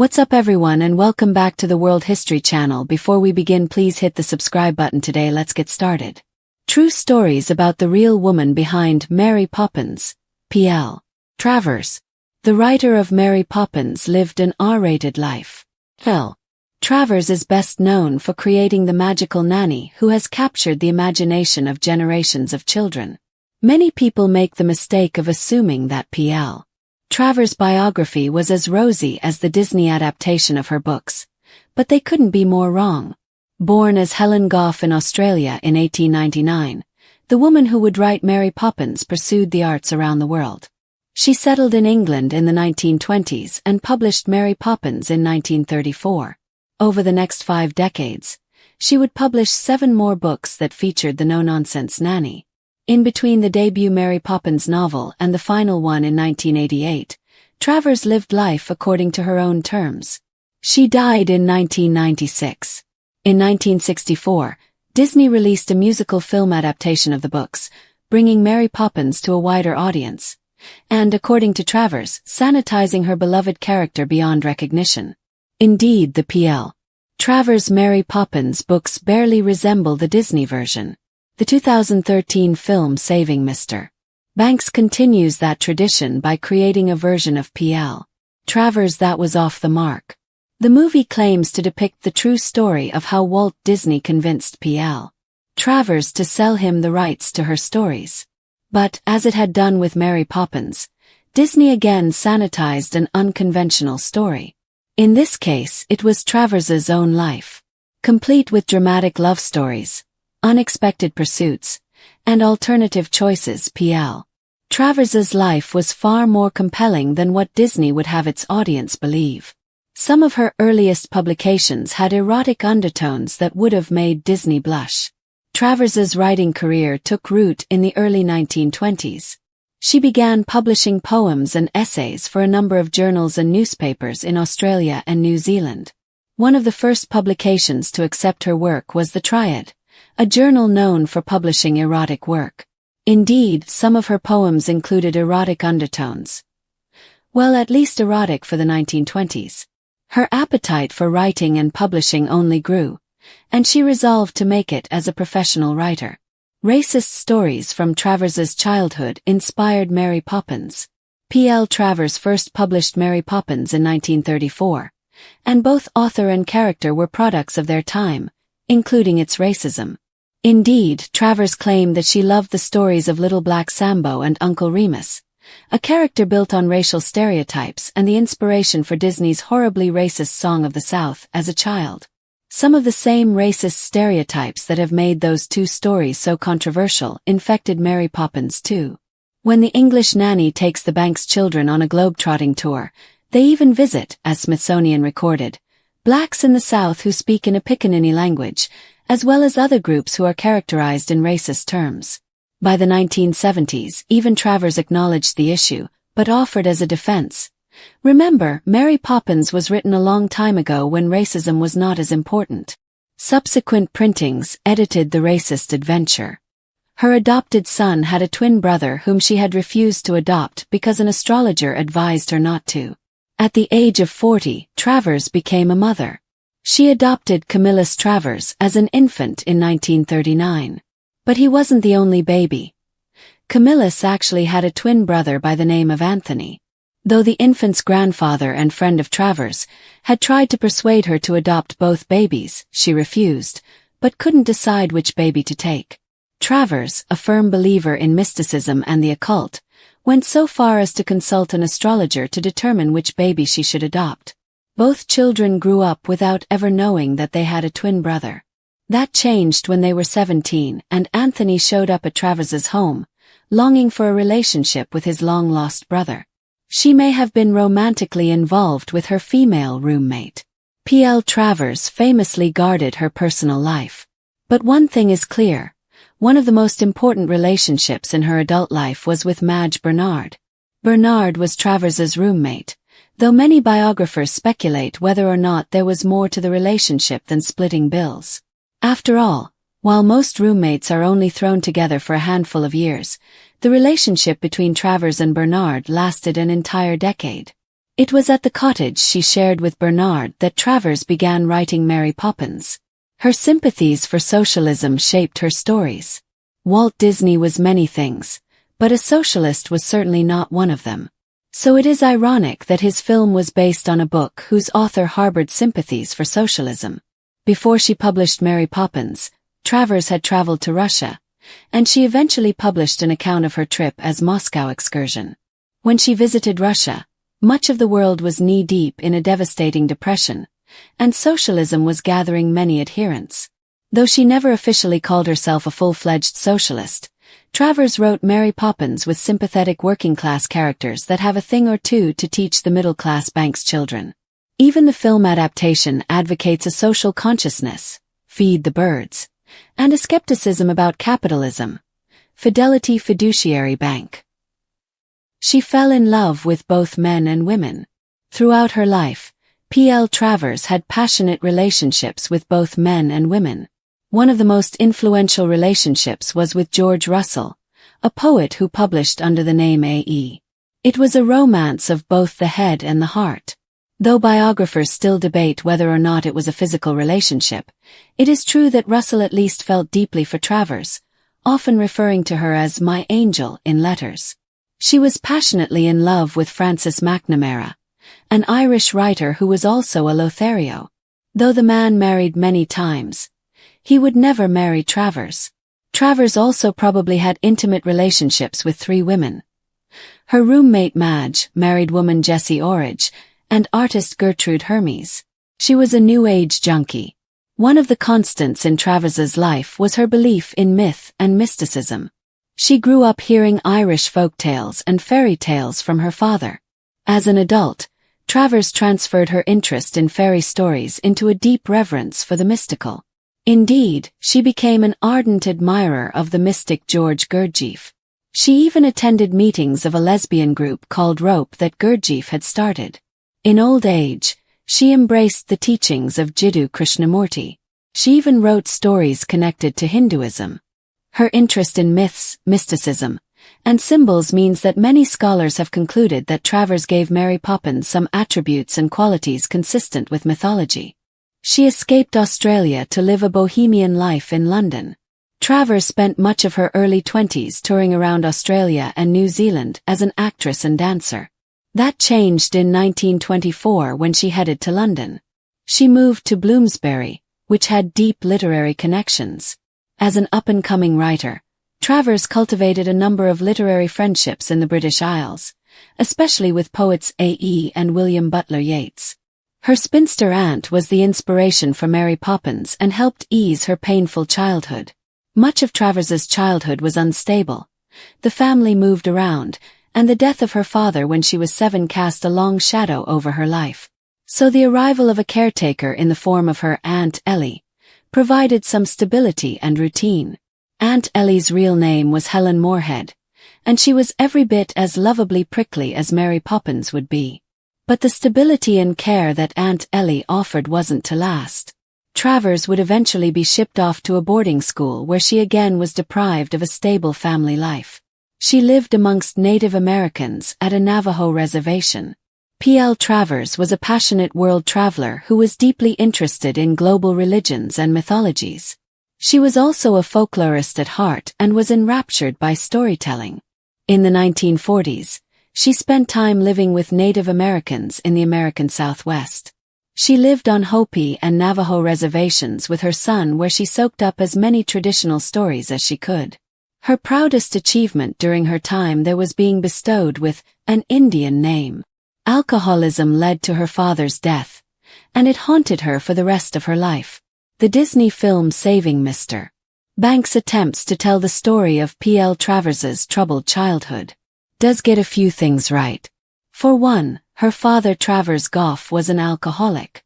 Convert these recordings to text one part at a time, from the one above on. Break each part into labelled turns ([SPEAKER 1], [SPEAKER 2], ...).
[SPEAKER 1] What's up everyone and welcome back to the World History Channel. Before we begin, please hit the subscribe button today. Let's get started. True stories about the real woman behind Mary Poppins. P.L. Travers. The writer of Mary Poppins lived an R-rated life. L. Travers is best known for creating the magical nanny who has captured the imagination of generations of children. Many people make the mistake of assuming that P.L. Travers' biography was as rosy as the Disney adaptation of her books, but they couldn't be more wrong. Born as Helen Goff in Australia in 1899, the woman who would write Mary Poppins pursued the arts around the world. She settled in England in the 1920s and published Mary Poppins in 1934. Over the next 5 decades, she would publish 7 more books that featured the no-nonsense nanny. In between the debut Mary Poppins novel and the final one in 1988, Travers lived life according to her own terms. She died in 1996. In 1964, Disney released a musical film adaptation of the books, bringing Mary Poppins to a wider audience, and, according to Travers, sanitizing her beloved character beyond recognition. Indeed, the P.L. Travers Mary Poppins books barely resemble the Disney version. The 2013 film Saving Mr. Banks continues that tradition by creating a version of P.L. Travers that was off the mark. The movie claims to depict the true story of how Walt Disney convinced P.L. Travers to sell him the rights to her stories. But, as it had done with Mary Poppins, Disney again sanitized an unconventional story. In this case, it was Travers's own life, complete with dramatic love stories, unexpected pursuits, and alternative choices. P.L. Travers's life was far more compelling than what Disney would have its audience believe. Some of her earliest publications had erotic undertones that would have made Disney blush. Travers's writing career took root in the early 1920s. She began publishing poems and essays for a number of journals and newspapers in Australia and New Zealand. One of the first publications to accept her work was The Triad, a journal known for publishing erotic work. Indeed, some of her poems included erotic undertones. Well, at least erotic for the 1920s. Her appetite for writing and publishing only grew, and she resolved to make it as a professional writer. Racist stories from Travers's childhood inspired Mary Poppins. P.L. Travers first published Mary Poppins in 1934, and both author and character were products of their time, including its racism. Indeed, Travers claimed that she loved the stories of Little Black Sambo and Uncle Remus, a character built on racial stereotypes and the inspiration for Disney's horribly racist Song of the South as a child. Some of the same racist stereotypes that have made those 2 stories so controversial infected Mary Poppins too. When the English nanny takes the Banks children on a globe-trotting tour, they even visit, as Smithsonian recorded, blacks in the South who speak in a Pickaninny language, as well as other groups who are characterized in racist terms. By the 1970s, even Travers acknowledged the issue, but offered as a defense. Remember, Mary Poppins was written a long time ago when racism was not as important. Subsequent printings edited the racist adventure. Her adopted son had a twin brother whom she had refused to adopt because an astrologer advised her not to. At the age of 40, Travers became a mother. She adopted Camillus Travers as an infant in 1939. But he wasn't the only baby. Camillus actually had a twin brother by the name of Anthony. Though the infant's grandfather and friend of Travers had tried to persuade her to adopt both babies, she refused, but couldn't decide which baby to take. Travers, a firm believer in mysticism and the occult, went so far as to consult an astrologer to determine which baby she should adopt. Both children grew up without ever knowing that they had a twin brother. That changed when they were 17 and Anthony showed up at Travers's home, longing for a relationship with his long-lost brother. She may have been romantically involved with her female roommate. P.L. Travers famously guarded her personal life. But one thing is clear. One of the most important relationships in her adult life was with Madge Bernard. Bernard was Travers's roommate, though many biographers speculate whether or not there was more to the relationship than splitting bills. After all, while most roommates are only thrown together for a handful of years, the relationship between Travers and Bernard lasted an entire decade. It was at the cottage she shared with Bernard that Travers began writing Mary Poppins. Her sympathies for socialism shaped her stories. Walt Disney was many things, but a socialist was certainly not one of them. So it is ironic that his film was based on a book whose author harbored sympathies for socialism. Before she published Mary Poppins, Travers had traveled to Russia, and she eventually published an account of her trip as Moscow excursion. When she visited Russia, much of the world was knee-deep in a devastating depression, and socialism was gathering many adherents. Though she never officially called herself a full-fledged socialist, Travers wrote Mary Poppins with sympathetic working-class characters that have a thing or two to teach the middle-class bank's children. Even the film adaptation advocates a social consciousness, feed the birds, and a skepticism about capitalism, Fidelity Fiduciary Bank. She fell in love with both men and women. Throughout her life, P.L. Travers had passionate relationships with both men and women. One of the most influential relationships was with George Russell, a poet who published under the name A.E. It was a romance of both the head and the heart. Though biographers still debate whether or not it was a physical relationship, it is true that Russell at least felt deeply for Travers, often referring to her as my angel in letters. She was passionately in love with Francis McNamara, an Irish writer who was also a Lothario. Though the man married many times, he would never marry Travers. Travers also probably had intimate relationships with 3 women. Her roommate Madge, married woman Jessie Orridge, and artist Gertrude Hermes. She was a New Age junkie. One of the constants in Travers's life was her belief in myth and mysticism. She grew up hearing Irish folk tales and fairy tales from her father. As an adult, Travers transferred her interest in fairy stories into a deep reverence for the mystical. Indeed, she became an ardent admirer of the mystic George Gurdjieff. She even attended meetings of a lesbian group called Rope that Gurdjieff had started. In old age, she embraced the teachings of Jiddu Krishnamurti. She even wrote stories connected to Hinduism. Her interest in myths, mysticism, and symbols means that many scholars have concluded that Travers gave Mary Poppins some attributes and qualities consistent with mythology. She escaped Australia to live a bohemian life in London. Travers spent much of her early 20s touring around Australia and New Zealand as an actress and dancer. That changed in 1924 when she headed to London. She moved to Bloomsbury, which had deep literary connections. As an up-and-coming writer, Travers cultivated a number of literary friendships in the British Isles, especially with poets A.E. and William Butler Yeats. Her spinster aunt was the inspiration for Mary Poppins and helped ease her painful childhood. Much of Travers's childhood was unstable. The family moved around, and the death of her father when she was 7 cast a long shadow over her life. So the arrival of a caretaker in the form of her Aunt Ellie provided some stability and routine. Aunt Ellie's real name was Helen Moorhead, and she was every bit as lovably prickly as Mary Poppins would be. But the stability and care that Aunt Ellie offered wasn't to last. Travers would eventually be shipped off to a boarding school where she again was deprived of a stable family life. She lived amongst Native Americans at a Navajo reservation. P.L. Travers was a passionate world traveler who was deeply interested in global religions and mythologies. She was also a folklorist at heart and was enraptured by storytelling. In the 1940s, she spent time living with Native Americans in the American Southwest. She lived on Hopi and Navajo reservations with her son where she soaked up as many traditional stories as she could. Her proudest achievement during her time there was being bestowed with an Indian name. Alcoholism led to her father's death, and it haunted her for the rest of her life. The Disney film Saving Mr. Banks' attempts to tell the story of P.L. Travers's troubled childhood does get a few things right. For one, her father Travers Goff was an alcoholic.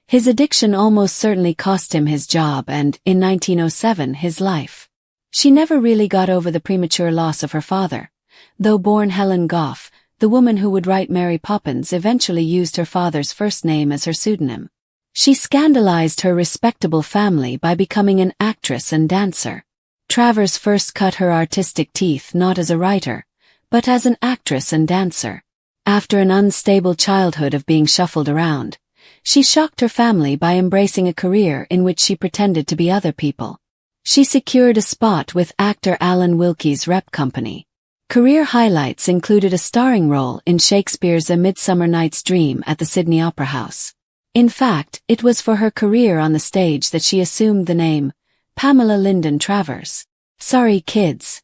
[SPEAKER 1] His addiction almost certainly cost him his job and, in 1907, his life. She never really got over the premature loss of her father, though born Helen Goff, the woman who would write Mary Poppins eventually used her father's first name as her pseudonym. She scandalized her respectable family by becoming an actress and dancer. Travers first cut her artistic teeth not as a writer, but as an actress and dancer. After an unstable childhood of being shuffled around, she shocked her family by embracing a career in which she pretended to be other people. She secured a spot with actor Alan Wilkie's rep company. Career highlights included a starring role in Shakespeare's A Midsummer Night's Dream at the Sydney Opera House. In fact, it was for her career on the stage that she assumed the name Pamela Lyndon Travers. Sorry, kids.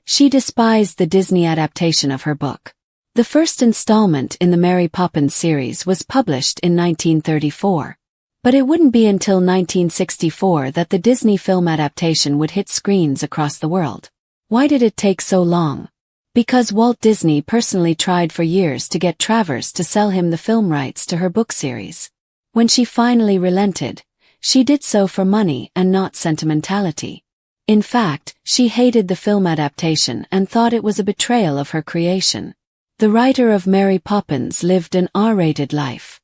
[SPEAKER 1] She despised the Disney adaptation of her book. The first installment in the Mary Poppins series was published in 1934. But it wouldn't be until 1964 that the Disney film adaptation would hit screens across the world. Why did it take so long? Because Walt Disney personally tried for years to get Travers to sell him the film rights to her book series. When she finally relented, she did so for money and not sentimentality. In fact, she hated the film adaptation and thought it was a betrayal of her creation. The writer of Mary Poppins lived an R-rated life.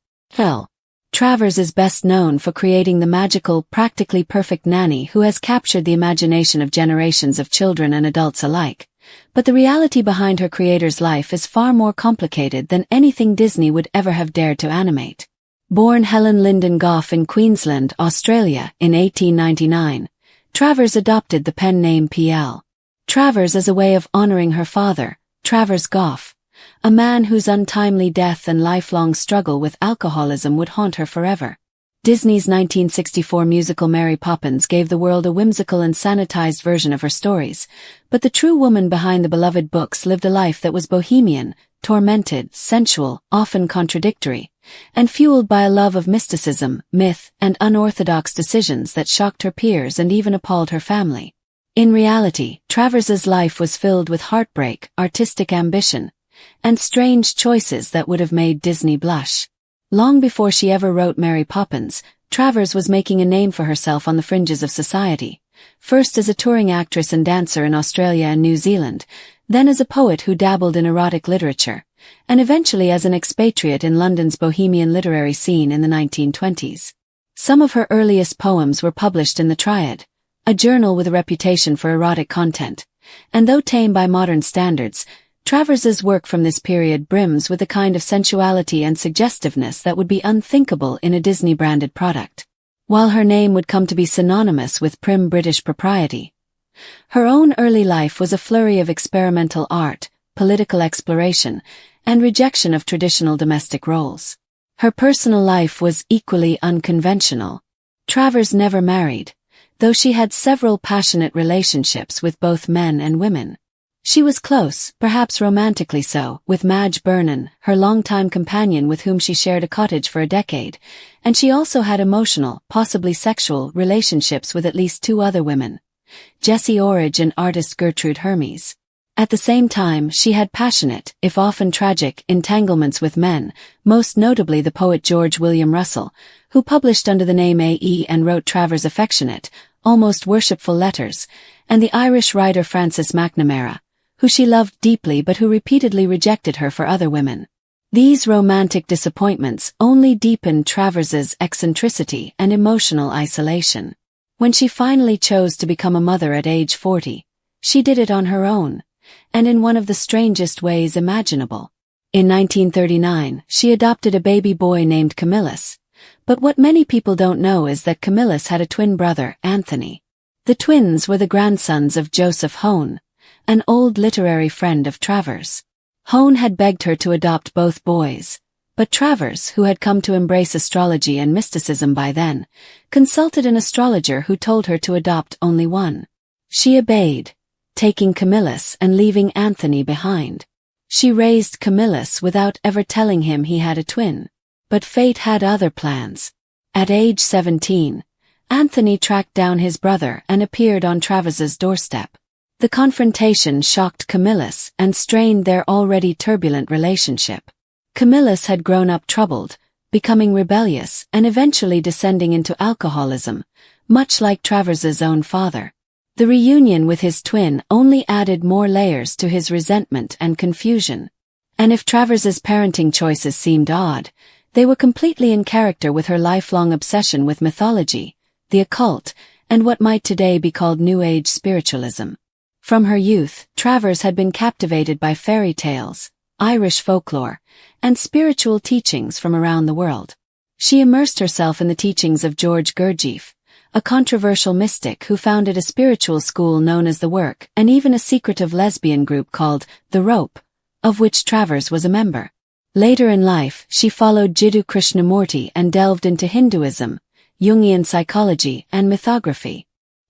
[SPEAKER 1] Travers is best known for creating the magical, practically perfect nanny who has captured the imagination of generations of children and adults alike. But the reality behind her creator's life is far more complicated than anything Disney would ever have dared to animate. Born Helen Lyndon Gough in Queensland, Australia, in 1899, Travers adopted the pen name P.L. Travers as a way of honoring her father, Travers Gough, a man whose untimely death and lifelong struggle with alcoholism would haunt her forever. Disney's 1964 musical Mary Poppins gave the world a whimsical and sanitized version of her stories, but the true woman behind the beloved books lived a life that was bohemian, tormented, sensual, often contradictory, and fueled by a love of mysticism, myth, and unorthodox decisions that shocked her peers and even appalled her family. In reality, Travers's life was filled with heartbreak, artistic ambition, and strange choices that would have made Disney blush. Long before she ever wrote Mary Poppins, Travers was making a name for herself on the fringes of society, first as a touring actress and dancer in Australia and New Zealand, then as a poet who dabbled in erotic literature, and eventually as an expatriate in London's bohemian literary scene in the 1920s. Some of her earliest poems were published in The Triad, a journal with a reputation for erotic content, and though tame by modern standards, Travers's work from this period brims with a kind of sensuality and suggestiveness that would be unthinkable in a Disney-branded product. While her name would come to be synonymous with prim British propriety, her own early life was a flurry of experimental art, political exploration, and rejection of traditional domestic roles. Her personal life was equally unconventional. Travers never married, though she had several passionate relationships with both men and women. She was close, perhaps romantically so, with Madge Burnham, her longtime companion with whom she shared a cottage for a decade, and she also had emotional, possibly sexual, relationships with at least two other women, Jessie Orridge and artist Gertrude Hermes. At the same time, she had passionate, if often tragic, entanglements with men, most notably the poet George William Russell, who published under the name A.E. and wrote Travers' affectionate, almost worshipful letters, and the Irish writer Frances McNamara, who she loved deeply but who repeatedly rejected her for other women. These romantic disappointments only deepened Travers's eccentricity and emotional isolation. When she finally chose to become a mother at age 40, she did it on her own, and in one of the strangest ways imaginable. In 1939, she adopted a baby boy named Camillus, but what many people don't know is that Camillus had a twin brother, Anthony. The twins were the grandsons of Joseph Hone, an old literary friend of Travers. Hone had begged her to adopt both boys, but Travers, who had come to embrace astrology and mysticism by then, consulted an astrologer who told her to adopt only one. She obeyed, taking Camillus and leaving Anthony behind. She raised Camillus without ever telling him he had a twin. But fate had other plans. At age 17, Anthony tracked down his brother and appeared on Travers's doorstep. The confrontation shocked Camillus and strained their already turbulent relationship. Camillus had grown up troubled, becoming rebellious and eventually descending into alcoholism, much like Travers's own father. The reunion with his twin only added more layers to his resentment and confusion. And if Travers's parenting choices seemed odd, they were completely in character with her lifelong obsession with mythology, the occult, and what might today be called New Age spiritualism. From her youth, Travers had been captivated by fairy tales, Irish folklore, and spiritual teachings from around the world. She immersed herself in the teachings of George Gurdjieff, a controversial mystic who founded a spiritual school known as The Work and even a secretive lesbian group called The Rope, of which Travers was a member. Later in life, she followed Jiddu Krishnamurti and delved into Hinduism, Jungian psychology, and mythography.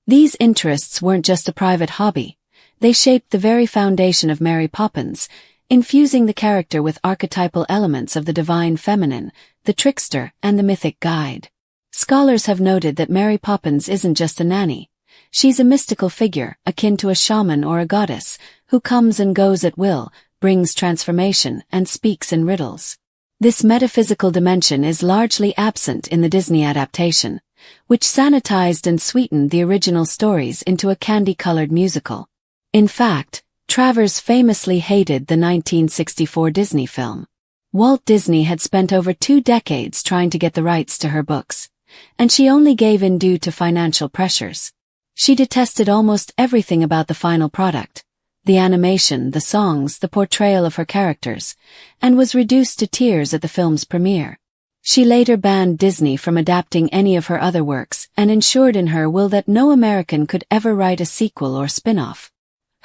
[SPEAKER 1] These interests weren't just a private hobby. They shaped the very foundation of Mary Poppins, infusing the character with archetypal elements of the divine feminine, the trickster, and the mythic guide. Scholars have noted that Mary Poppins isn't just a nanny. She's a mystical figure, akin to a shaman or a goddess, who comes and goes at will, brings transformation, and speaks in riddles. This metaphysical dimension is largely absent in the Disney adaptation, which sanitized and sweetened the original stories into a candy-colored musical. In fact, Travers famously hated the 1964 Disney film. Walt Disney had spent over 2 decades trying to get the rights to her books, and she only gave in due to financial pressures. She detested almost everything about the final product: the animation, the songs, the portrayal of her characters, and was reduced to tears at the film's premiere. She later banned Disney from adapting any of her other works and ensured in her will that no American could ever write a sequel or spin-off.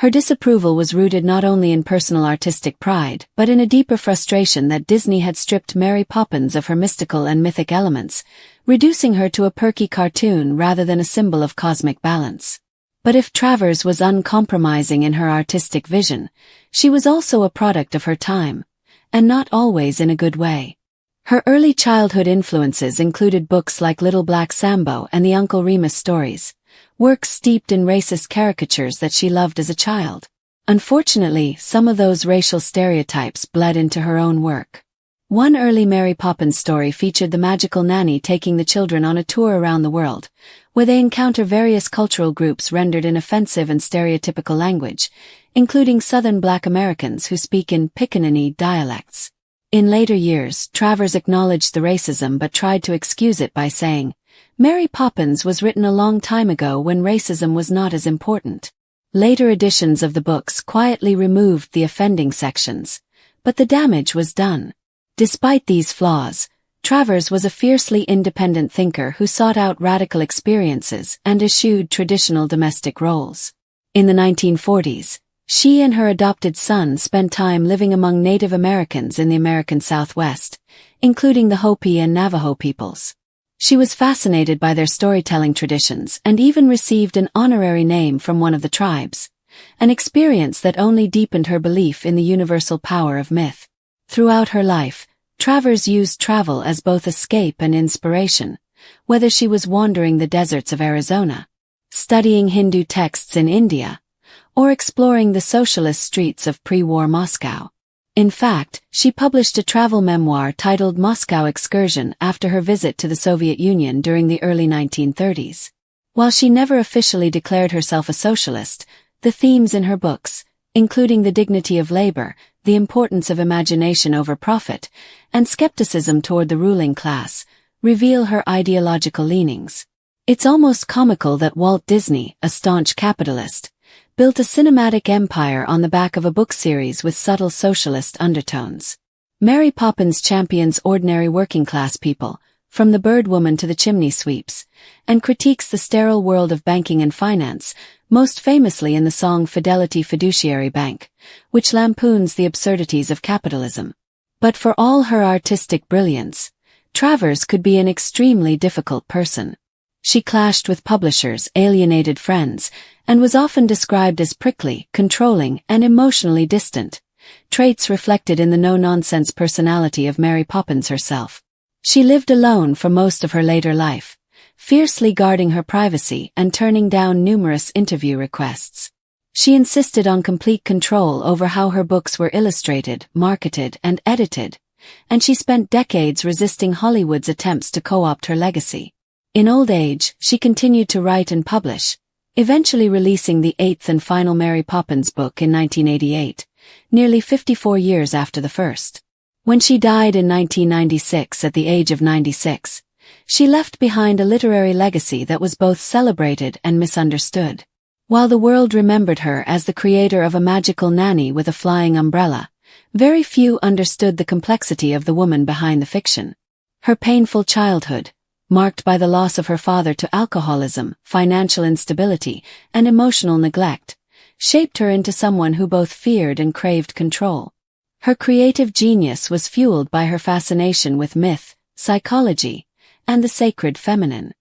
[SPEAKER 1] Her disapproval was rooted not only in personal artistic pride, but in a deeper frustration that Disney had stripped Mary Poppins of her mystical and mythic elements, reducing her to a perky cartoon rather than a symbol of cosmic balance. But if Travers was uncompromising in her artistic vision, she was also a product of her time, and not always in a good way. Her early childhood influences included books like Little Black Sambo and the Uncle Remus stories, works steeped in racist caricatures that she loved as a child. Unfortunately, some of those racial stereotypes bled into her own work. One early Mary Poppins story featured the magical nanny taking the children on a tour around the world, where they encounter various cultural groups rendered in offensive and stereotypical language, including Southern Black Americans who speak in Pickaninny dialects. In later years, Travers acknowledged the racism but tried to excuse it by saying, "Mary Poppins was written a long time ago when racism was not as important." Later editions of the books quietly removed the offending sections, but the damage was done. Despite these flaws, Travers was a fiercely independent thinker who sought out radical experiences and eschewed traditional domestic roles. In the 1940s, she and her adopted son spent time living among Native Americans in the American Southwest, including the Hopi and Navajo peoples. She was fascinated by their storytelling traditions and even received an honorary name from one of the tribes, an experience that only deepened her belief in the universal power of myth. Throughout her life, Travers used travel as both escape and inspiration, whether she was wandering the deserts of Arizona, studying Hindu texts in India, or exploring the socialist streets of pre-war Moscow. In fact, she published a travel memoir titled Moscow Excursion after her visit to the Soviet Union during the early 1930s. While she never officially declared herself a socialist, the themes in her books, including the dignity of labor, the importance of imagination over profit, and skepticism toward the ruling class, reveal her ideological leanings. It's almost comical that Walt Disney, a staunch capitalist, built a cinematic empire on the back of a book series with subtle socialist undertones. Mary Poppins champions ordinary working-class people, from the bird woman to the chimney sweeps, and critiques the sterile world of banking and finance, most famously in the song Fidelity Fiduciary Bank, which lampoons the absurdities of capitalism. But for all her artistic brilliance, Travers could be an extremely difficult person. She clashed with publishers, alienated friends, and was often described as prickly, controlling, and emotionally distant, traits reflected in the no-nonsense personality of Mary Poppins herself. She lived alone for most of her later life, fiercely guarding her privacy and turning down numerous interview requests. She insisted on complete control over how her books were illustrated, marketed, and edited, and she spent decades resisting Hollywood's attempts to co-opt her legacy. In old age, she continued to write and publish, eventually releasing the 8th and final Mary Poppins book in 1988, nearly 54 years after the first. When she died in 1996 at the age of 96, she left behind a literary legacy that was both celebrated and misunderstood. While the world remembered her as the creator of a magical nanny with a flying umbrella, very few understood the complexity of the woman behind the fiction. Her painful childhood, marked by the loss of her father to alcoholism, financial instability, and emotional neglect, shaped her into someone who both feared and craved control. Her creative genius was fueled by her fascination with myth, psychology, and the sacred feminine.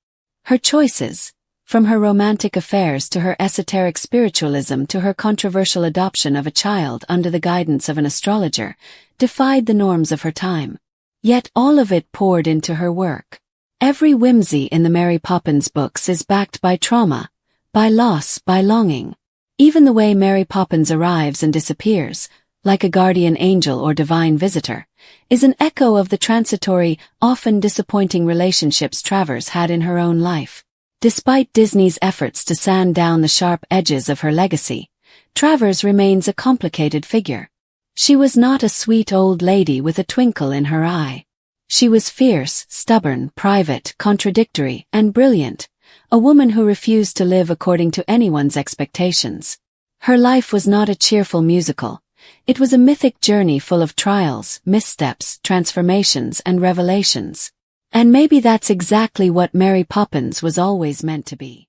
[SPEAKER 1] Her choices, from her romantic affairs to her esoteric spiritualism to her controversial adoption of a child under the guidance of an astrologer, defied the norms of her time. Yet all of it poured into her work. Every whimsy in the Mary Poppins books is backed by trauma, by loss, by longing. Even the way Mary Poppins arrives and disappears, like a guardian angel or divine visitor, is an echo of the transitory, often disappointing relationships Travers had in her own life. Despite Disney's efforts to sand down the sharp edges of her legacy, Travers remains a complicated figure. She was not a sweet old lady with a twinkle in her eye. She was fierce, stubborn, private, contradictory, and brilliant, a woman who refused to live according to anyone's expectations. Her life was not a cheerful musical. It was a mythic journey full of trials, missteps, transformations, and revelations. And maybe that's exactly what Mary Poppins was always meant to be.